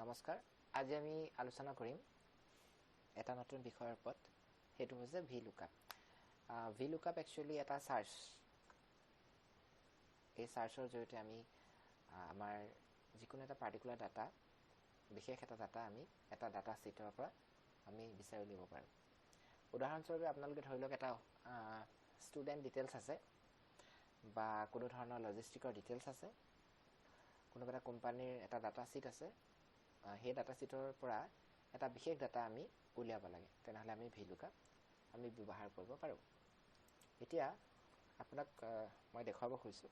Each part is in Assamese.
নমস্কাৰ আজি আমি আলোচনা কৰিম এটা নতুন বিষয়ৰ ওপৰত হেতু হৈছে V lookup V lookup actually এটা সাৰ্চ এই সাৰ্চৰ জৰিয়তে আমি আমাৰ যিকোনো এটা পাৰ্টিকুলাৰ ডাটা বিশেষ এটা ডাটা আমি এটা ডাটা সেটৰ পৰা আমি বিচাৰি উলিয়াব পাৰোঁ উদাহৰণস্বৰূপে আপোনালোকে ধৰি লওক এটা ষ্টুডেন্ট ডিটেইলছ আছে বা কোনো ধৰণৰ লজিষ্টিকৰ ডিটেইলছ আছে কোনো এটা কোম্পানীৰ এটা ডাটা সেট আছে সেই ডাটা সেটৰ পৰা এটা বিশেষ ডাটা আমি উলিয়াব লাগে তেনেহলে আমি ভি লুকআপ আমি ব্যৱহাৰ কৰিব পাৰোঁ এতিয়া আপোনাক মই দেখাব খুজিছো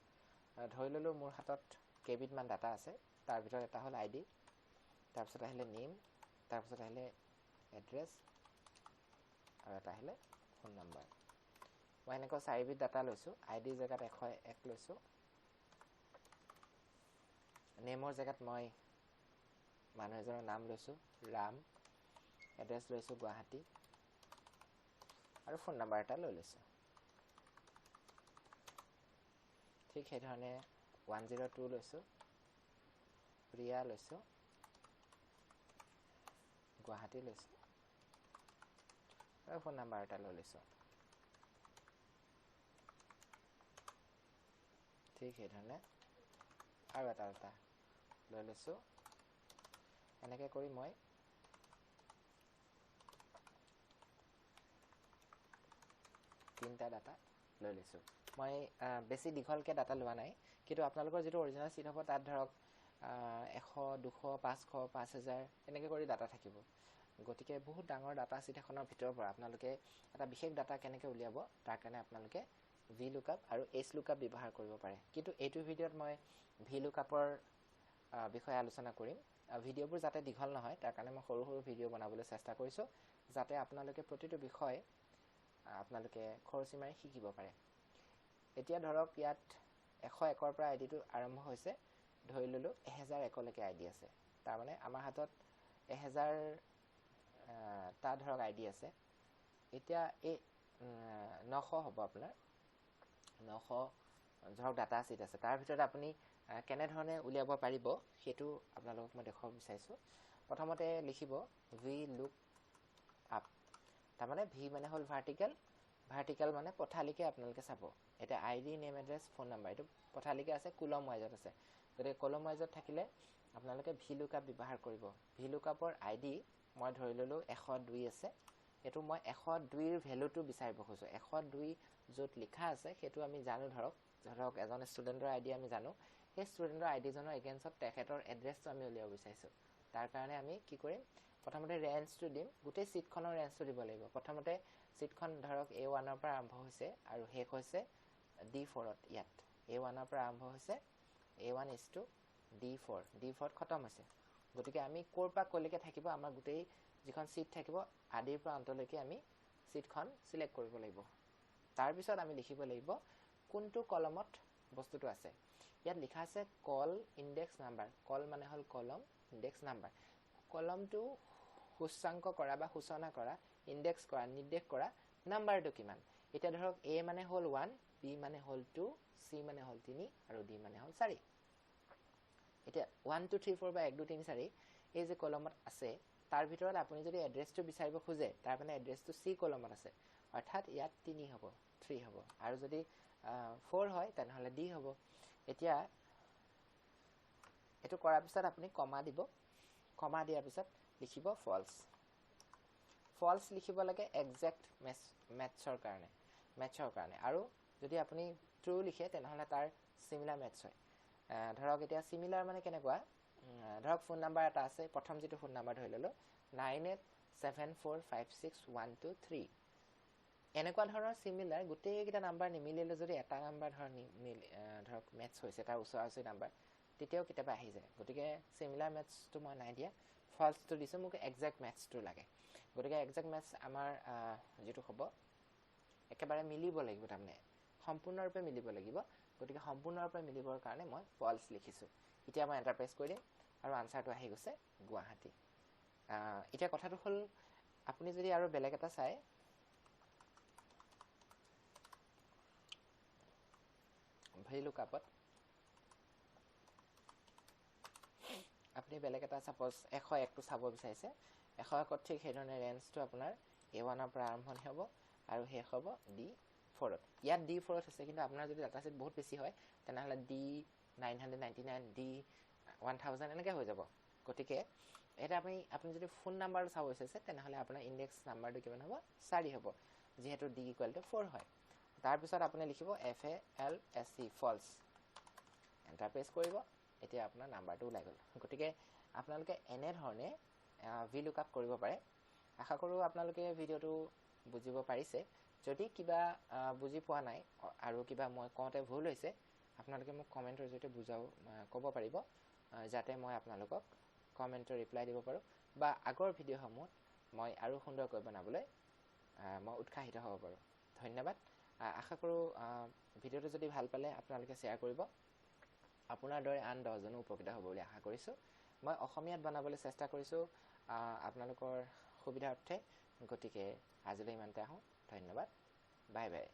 ধৰি ললো মোৰ হাতত কেবিট মান ডাটা আছে তাৰ ভিতৰত এটা হল আইডি তাৰ পিছত আহিলে নেম তাৰ পিছত আহিলে এড্ৰেছ আৰু এটা আহিলে ফোন নম্বৰ মই এনেকৈ 4 বিট ডাটা লৈছো আইডি জেগাত 101 লৈছো নেমৰ জেগাত মই মানুহ এজনৰ নাম লৈছো ৰাম এড্ৰেছ লৈছো গুৱাহাটী আৰু ফোন নম্বৰ এটা লৈছো ঠিক সেই ধৰণে 102 লৈছো প্ৰিয়া লৈছো গুৱাহাটী লৈছো আৰু ফোন নম্বৰ এটা লৈছো ঠিক সেই ধৰণে আৰু এটা লৈছো এনেকৈ কৰি মই তিনটা ডাটা লৈ লৈছো মই বেছি দীঘলকে ডাটা লোৱা নাই কিন্তু আপোনালোকৰ যেটো অৰিজিনাল সিট হ'ব তাত ধৰক 100 200 500 5000 এনেকৈ কৰি ডাটা থাকিব গতিকে বহুত ডাঙৰ ডাটা সিট এখনৰ ভিতৰৰ পৰা আপোনালোকে এটা বিশেষ ডাটা কেনেকৈ উলিয়াব তাৰ কাৰণে আপোনালোকে ভি লুকআপ আৰু এচ লুকআপ ব্যৱহাৰ কৰিব পাৰে কিন্তু এইটো ভিডিঅত মই ভি লুকআপৰ বিষয়ে আলোচনা কৰিম ভিডিঅবোৰ যাতে দীঘল নহয় তাৰ কাৰণে মই সৰু ভিডিঅ বনাবলৈ চেষ্টা কৰিছো যাতে আপোনালোকে প্ৰতিটো বিষয় আপোনালোকে খৰচি মাৰি শিকিব পাৰে এতিয়া ধৰক ইয়াত 101 ৰ পৰা আইডিটো আৰম্ভ হৈছে ধৰি ললো 1001 লৈকে আইডি আছে তাৰ মানে আমাৰ হাতত 1000 টা ধৰক আইডি আছে এতিয়া এই 900 হ'ব আপোনাৰ 900 ধৰক ডাটা সেট আছে তাৰ ভিতৰত আপুনি কেনে ধৰণে উলিয়াব পাৰিব হেতু আপোনালোকক মই দেখাব বিচাৰিছো প্ৰথমতে লিখিব ভি লুক আপ তাৰ মানে ভি মানে হল ভাৰ্টিকেল মানে পথালিকে আপোনালোকে চাব এটা ID name address phone number এটো পথালিকে আছে কলম ওয়াইজত আছে গতিকে কলম ওয়াইজত থাকিলে আপোনালোকে ভি লুকআপ ব্যৱহাৰ কৰিব ভি লুকআপৰ আইডি মই ধৰি ললো 102 আছে এটো মই 102 ৰ ভ্যালুটো বিচাৰিব খুজো 102 যত লিখা আছে হেতু আমি জানো ধৰক এজন ষ্টুডেন্টৰ আইডি আমি জানো এই ষ্টুডেন্টৰ আইডি জনৰ এগেইনষ্টত তেখেতৰ এড্ৰেছটো আমি উলিয়াব বিচাৰিছো তাৰ কাৰণে আমি কি কৰিম প্ৰথমতে ৰেঞ্জটো দিম গোটেই সিটখনৰ ৰেঞ্জটো দিব লাগিব প্ৰথমতে সিটখন ধৰক A1 ৰ পৰা আৰম্ভ হৈছে আৰু শেষ হৈছে D4 ত ইয়াত A1 ৰ পৰা আৰম্ভ হৈছে A1 is to D4 D4 খতম হৈছে গতিকে আমি কোৰ পা কলৈকে থাকিব আমাৰ গোটেই যিখন সিট থাকিব আদিৰ পৰা অন্তলৈকে আমি সিটখন সিলেক্ট কৰিব লাগিব তাৰ পিছত আমি লিখিব লাগিব কোনটো কলমত বস্তুটো আছে ইয়াত লিখা আছে কল ইনডেক্স নাম্বাৰ কল মানে হল কলম ইনডেক্স নাম্বাৰ কলমটো সূচাঙ্ক কৰা বা সূচনা কৰা ইনডেক্স কৰা নিৰ্দেশ কৰা নাম্বাৰটো কিমান এটা ধৰক A মানে হল 1 B মানে হল 2 C মানে হল 3 আৰু D মানে হল 4 এটা 1 2 3 4 বা 1 2 3 4 এই যে কলমত আছে তাৰ ভিতৰত আপুনি যদি এড্ৰেছটো বিচাৰিব খুজে তাৰ মানে এড্ৰেছটো C কলমত আছে অৰ্থাৎ ইয়াত 3 হ'ব 3 হ'ব আৰু যদি 4 হয় তেনেহলে D হ'ব এতিয়া এটো কৰাৰ পিছত আপুনি কমা দিব কমা দিয়াৰ পিছত লিখিব ফলছ লিখিব লাগে এক্সাক্ট মেথছৰ কাৰণে আৰু যদি আপুনি ট্ৰু লিখে তেনেহলে তাৰ সিমিলাৰ মেথছ হয় ধৰক এতিয়া সিমিলাৰ মানে কেনেকুৱা ধৰক ফোন নম্বৰ এটা আছে প্ৰথম যেটো ফোন নম্বৰ ধৰি ললো 9874561223 এনেকুৱা ধৰণৰ সিমিলাৰ গোটেই কেইটা নাম্বাৰ নিমিলিলে যদি এটা নাম্বাৰ ধৰক মেথছ হৈছে তাৰ ওচৰা-ওচৰি নাম্বাৰ তেতিয়াও কিতাবা আহি যায় গতিকে সিমিলাৰ মেথছটো মই নাই দিয়া ফলছটো দিছো মোক এক্সাক্ট মেথছটো লাগে গতিকে এক্সাক্ট মেথছ আমাৰ যেটো হ'ব একেবাৰে মিলিব লাগিব তাৰমানে সম্পূৰ্ণৰূপে মিলিব লাগিব গতিকে সম্পূৰ্ণৰূপে মিলিবৰ কাৰণে মই ফলছ লিখিছো এতিয়া মই এন্টাৰ প্ৰেছ কৰিম আৰু আনসাৰটো আহি গৈছে গুৱাহাটী এতিয়া কথাটো হল আপুনি যদি আৰু বেলেগ এটা চাই ভি লুকআপত আপুনি বেলেগ এটা সাপোজ 101 টো চাব বিচাৰিছে 101 ত ঠিক সেইধৰণে ৰেঞ্জটো আপোনাৰ A1 ৰ পৰা আৰম্ভণি হ'ব আৰু শেষ হ'ব D4 ত ইয়াত D4 ত আছে কিন্তু আপোনাৰ যদি ডাটা সেট বহুত বেছি হয় তেনেহলে D999 D1000 এনেকৈ হৈ যাব গতিকে এটা আপুনি যদি ফোন নাম্বাৰটো চাব বিচাৰিছে তেনেহলে আপোনাৰ ইনডেক্স নাম্বাৰটো কিমান হ'ব 4 হ'ব যেহেতু D = 4 হয় তাৰ পিছত আপুনি লিখিব FALSE false এন্টাৰ প্ৰেছ কৰিব এতিয়া আপোনাৰ নাম্বাৰটো ওলাই গ'ল গতিকে আপোনালোকে এনে ধৰণে VLOOKUP কৰিব পাৰে আশা কৰো আপোনালোকে ভিডিওটো বুজিব পাৰিছে যদি কিবা বুজি পোৱা নাই আৰু কিবা মই কওঁতে ভুল হৈছে আপোনালোকে মোক কমেন্টৰ জৰিয়তে বুজাও ক'ব পাৰিব যাতে মই আপোনালোকক কমেন্টৰ ৰিপ্লাই দিব পাৰো বা আগৰ ভিডিওসমূহ মই আৰু সুন্দৰকৈ বনাবলৈ মই উৎসাহিত হ'ব পাৰো ধন্যবাদ আশা কৰো ভিডিওটো যদি ভাল পালে আপোনালোকে শেয়াৰ কৰিব আপোনাৰ দৰে আন 10 জনো উপকৃত হ'ব বুলি আশা কৰিছো মই অসমীয়াত বনাবলৈ চেষ্টা কৰিছো আপোনালোকৰ সুবিধাৰ্থে গতিকে আজিলৈ ইমানতে আহো ধন্যবাদ বাই বাই